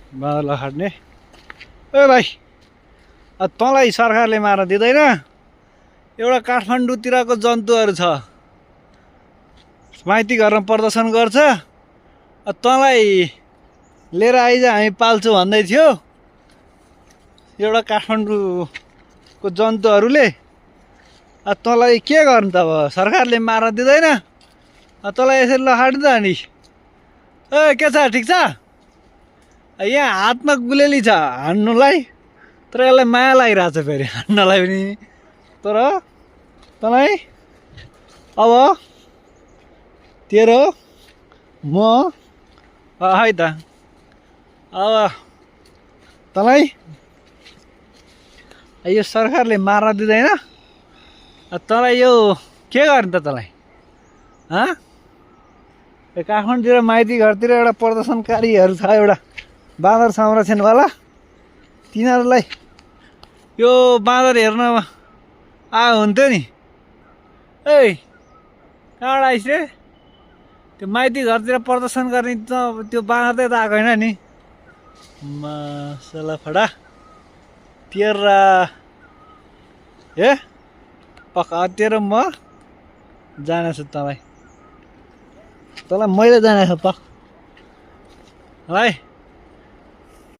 बाँदरलाई खाट्ने। ए भाइ, तँलाई सरकारले मार्न दिँदैन? एउटा काठमाडौँतिरको जन्तुहरू छ, माइती घरमा प्रदर्शन गर्छ, तँलाई लिएर आइज हामी पाल्छौँ भन्दै थियो एउटा काठमाडौँको जन्तुहरूले। तँलाई के गर्नु त अब, सरकारले मार्न दिँदैन? तँलाई यसरी लखाड्नु त अनि। ए के छ, ठिक छ? यहाँ हातमा गुलेली छ हान्नुलाई, तर यसलाई माया लागिरहेछ फेरि हान्नलाई पनि। तर तँलाई अब तेरो म है त, अब तँलाई यो सरकारले मार्न दिँदैन? तँलाई यो के गर्ने त तँलाई? काठमाडौँतिर माइती घरतिर एउटा प्रदर्शनकारीहरू छ, एउटा बाँदर संरक्षणवाला, तिनीहरूलाई यो बाँदर हेर्न आयो हुन्थ्यो नि। ए कहाँबाट आइस रे? त्यो माइती घरतिर प्रदर्शन गर्ने त त्यो बाँदर त आएको होइन नि। मसला फडा तेरा ए पक्का तेरो म जानेछु तँलाई मैले जानेछु पक्का। है